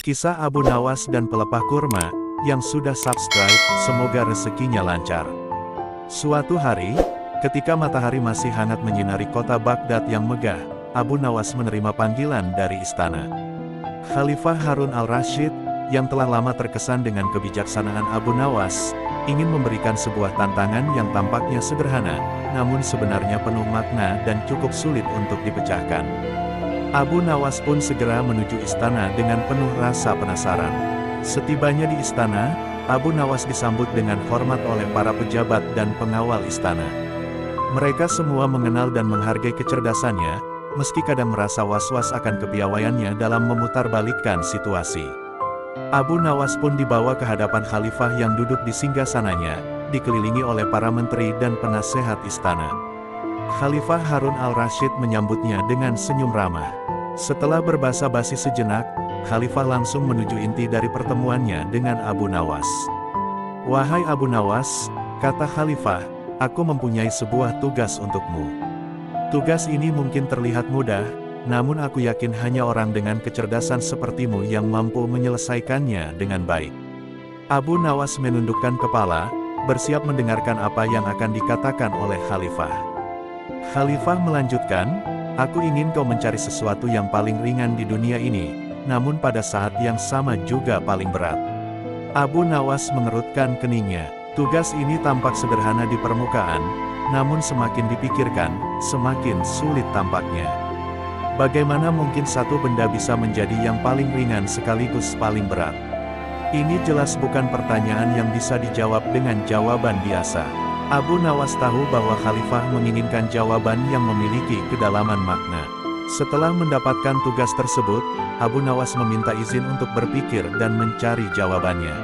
Kisah Abu Nawas dan pelepah kurma, yang sudah subscribe, semoga rezekinya lancar. Suatu hari, ketika matahari masih hangat menyinari kota Baghdad yang megah, Abu Nawas menerima panggilan dari istana. Khalifah Harun al-Rasyid, yang telah lama terkesan dengan kebijaksanaan Abu Nawas, ingin memberikan sebuah tantangan yang tampaknya sederhana, namun sebenarnya penuh makna dan cukup sulit untuk dipecahkan. Abu Nawas pun segera menuju istana dengan penuh rasa penasaran. Setibanya di istana, Abu Nawas disambut dengan hormat oleh para pejabat dan pengawal istana. Mereka semua mengenal dan menghargai kecerdasannya, meski kadang merasa was-was akan kepiawaiannya dalam memutarbalikkan situasi. Abu Nawas pun dibawa ke hadapan khalifah yang duduk di singgasananya, dikelilingi oleh para menteri dan penasehat istana. Khalifah Harun al-Rasyid menyambutnya dengan senyum ramah. Setelah berbasa-basi sejenak, Khalifah langsung menuju inti dari pertemuannya dengan Abu Nawas. "Wahai Abu Nawas," kata Khalifah, "aku mempunyai sebuah tugas untukmu. Tugas ini mungkin terlihat mudah, namun aku yakin hanya orang dengan kecerdasan sepertimu yang mampu menyelesaikannya dengan baik." Abu Nawas menundukkan kepala, bersiap mendengarkan apa yang akan dikatakan oleh Khalifah. Khalifah melanjutkan, "Aku ingin kau mencari sesuatu yang paling ringan di dunia ini, namun pada saat yang sama juga paling berat." Abu Nawas mengerutkan keningnya. Tugas ini tampak sederhana di permukaan, namun semakin dipikirkan, semakin sulit tampaknya. Bagaimana mungkin satu benda bisa menjadi yang paling ringan sekaligus paling berat? Ini jelas bukan pertanyaan yang bisa dijawab dengan jawaban biasa. Abu Nawas tahu bahwa Khalifah menginginkan jawaban yang memiliki kedalaman makna. Setelah mendapatkan tugas tersebut, Abu Nawas meminta izin untuk berpikir dan mencari jawabannya.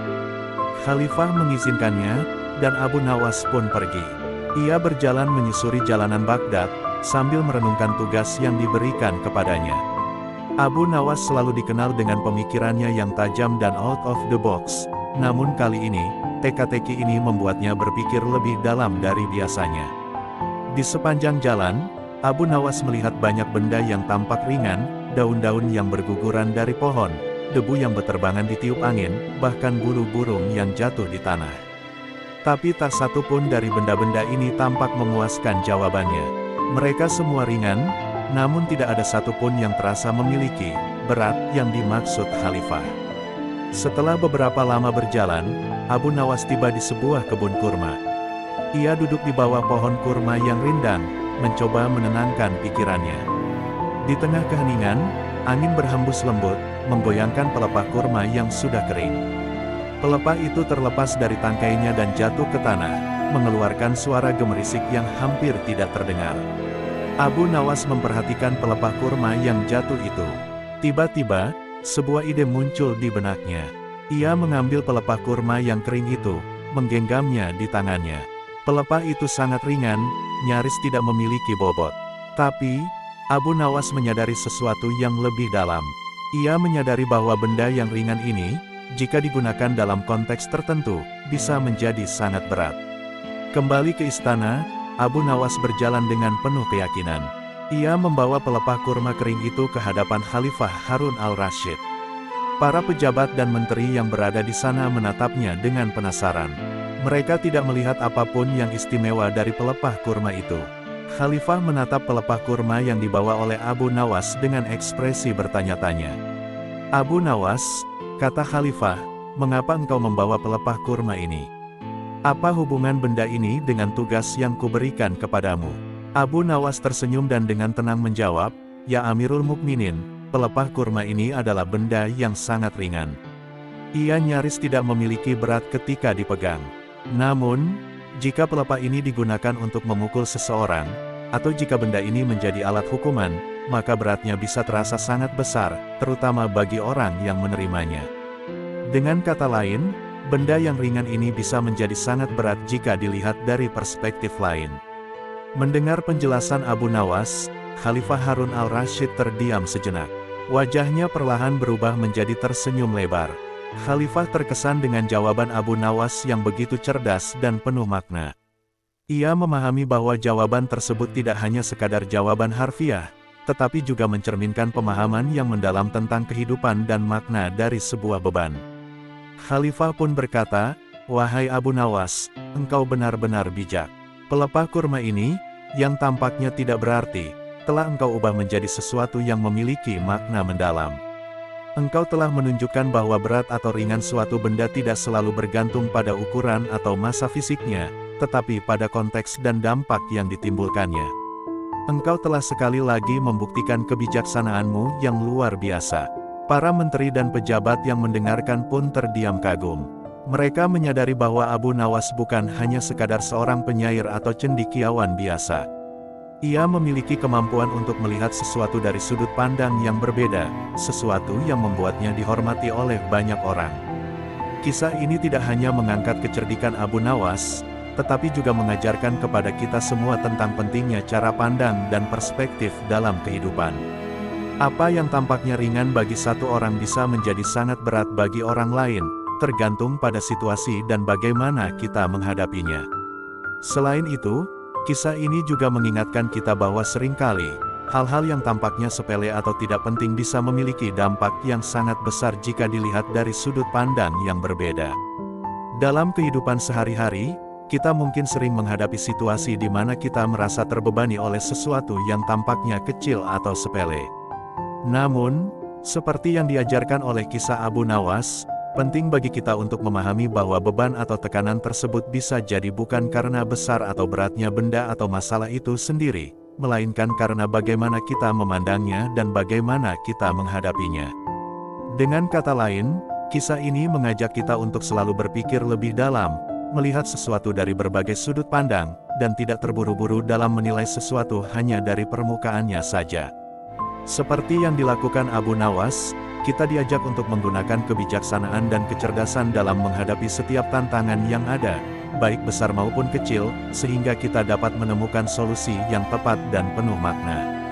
Khalifah mengizinkannya, dan Abu Nawas pun pergi. Ia berjalan menyusuri jalanan Baghdad, sambil merenungkan tugas yang diberikan kepadanya. Abu Nawas selalu dikenal dengan pemikirannya yang tajam dan out of the box, namun kali ini, teka-teki ini membuatnya berpikir lebih dalam dari biasanya. Di sepanjang jalan, Abu Nawas melihat banyak benda yang tampak ringan, daun-daun yang berguguran dari pohon, debu yang berterbangan ditiup angin, bahkan bulu burung yang jatuh di tanah. Tapi tak satu pun dari benda-benda ini tampak memuaskan jawabannya. Mereka semua ringan, namun tidak ada satupun yang terasa memiliki berat yang dimaksud Khalifah. Setelah beberapa lama berjalan, Abu Nawas tiba di sebuah kebun kurma. Ia duduk di bawah pohon kurma yang rindang, mencoba menenangkan pikirannya. Di tengah keheningan, angin berhembus lembut, menggoyangkan pelepah kurma yang sudah kering. Pelepah itu terlepas dari tangkainya dan jatuh ke tanah, mengeluarkan suara gemerisik yang hampir tidak terdengar. Abu Nawas memperhatikan pelepah kurma yang jatuh itu. Tiba-tiba, sebuah ide muncul di benaknya. Ia mengambil pelepah kurma yang kering itu, menggenggamnya di tangannya. Pelepah itu sangat ringan, nyaris tidak memiliki bobot. Tapi, Abu Nawas menyadari sesuatu yang lebih dalam. Ia menyadari bahwa benda yang ringan ini, jika digunakan dalam konteks tertentu, bisa menjadi sangat berat. Kembali ke istana, Abu Nawas berjalan dengan penuh keyakinan. Ia membawa pelepah kurma kering itu ke hadapan Khalifah Harun al-Rasyid. Para pejabat dan menteri yang berada di sana menatapnya dengan penasaran. Mereka tidak melihat apapun yang istimewa dari pelepah kurma itu. Khalifah menatap pelepah kurma yang dibawa oleh Abu Nawas dengan ekspresi bertanya-tanya. "Abu Nawas," kata Khalifah, "mengapa engkau membawa pelepah kurma ini? Apa hubungan benda ini dengan tugas yang kuberikan kepadamu?" Abu Nawas tersenyum dan dengan tenang menjawab, "Ya Amirul Mukminin, pelepah kurma ini adalah benda yang sangat ringan. Ia nyaris tidak memiliki berat ketika dipegang. Namun, jika pelepah ini digunakan untuk memukul seseorang, atau jika benda ini menjadi alat hukuman, maka beratnya bisa terasa sangat besar, terutama bagi orang yang menerimanya. Dengan kata lain, benda yang ringan ini bisa menjadi sangat berat jika dilihat dari perspektif lain." Mendengar penjelasan Abu Nawas, Khalifah Harun al-Rasyid terdiam sejenak. Wajahnya perlahan berubah menjadi tersenyum lebar. Khalifah terkesan dengan jawaban Abu Nawas yang begitu cerdas dan penuh makna. Ia memahami bahwa jawaban tersebut tidak hanya sekadar jawaban harfiah, tetapi juga mencerminkan pemahaman yang mendalam tentang kehidupan dan makna dari sebuah beban. Khalifah pun berkata, "Wahai Abu Nawas, engkau benar-benar bijak. Pelepah kurma ini, yang tampaknya tidak berarti, telah engkau ubah menjadi sesuatu yang memiliki makna mendalam. Engkau telah menunjukkan bahwa berat atau ringan suatu benda tidak selalu bergantung pada ukuran atau massa fisiknya, tetapi pada konteks dan dampak yang ditimbulkannya. Engkau telah sekali lagi membuktikan kebijaksanaanmu yang luar biasa." Para menteri dan pejabat yang mendengarkan pun terdiam kagum. Mereka menyadari bahwa Abu Nawas bukan hanya sekadar seorang penyair atau cendekiawan biasa. Ia memiliki kemampuan untuk melihat sesuatu dari sudut pandang yang berbeda, sesuatu yang membuatnya dihormati oleh banyak orang. Kisah ini tidak hanya mengangkat kecerdikan Abu Nawas, tetapi juga mengajarkan kepada kita semua tentang pentingnya cara pandang dan perspektif dalam kehidupan. Apa yang tampaknya ringan bagi satu orang bisa menjadi sangat berat bagi orang lain, tergantung pada situasi dan bagaimana kita menghadapinya. Selain itu, kisah ini juga mengingatkan kita bahwa seringkali, hal-hal yang tampaknya sepele atau tidak penting bisa memiliki dampak yang sangat besar jika dilihat dari sudut pandang yang berbeda. Dalam kehidupan sehari-hari, kita mungkin sering menghadapi situasi di mana kita merasa terbebani oleh sesuatu yang tampaknya kecil atau sepele. Namun, seperti yang diajarkan oleh kisah Abu Nawas, penting bagi kita untuk memahami bahwa beban atau tekanan tersebut bisa jadi bukan karena besar atau beratnya benda atau masalah itu sendiri, melainkan karena bagaimana kita memandangnya dan bagaimana kita menghadapinya. Dengan kata lain, kisah ini mengajak kita untuk selalu berpikir lebih dalam, melihat sesuatu dari berbagai sudut pandang, dan tidak terburu-buru dalam menilai sesuatu hanya dari permukaannya saja. Seperti yang dilakukan Abu Nawas, kita diajak untuk menggunakan kebijaksanaan dan kecerdasan dalam menghadapi setiap tantangan yang ada, baik besar maupun kecil, sehingga kita dapat menemukan solusi yang tepat dan penuh makna.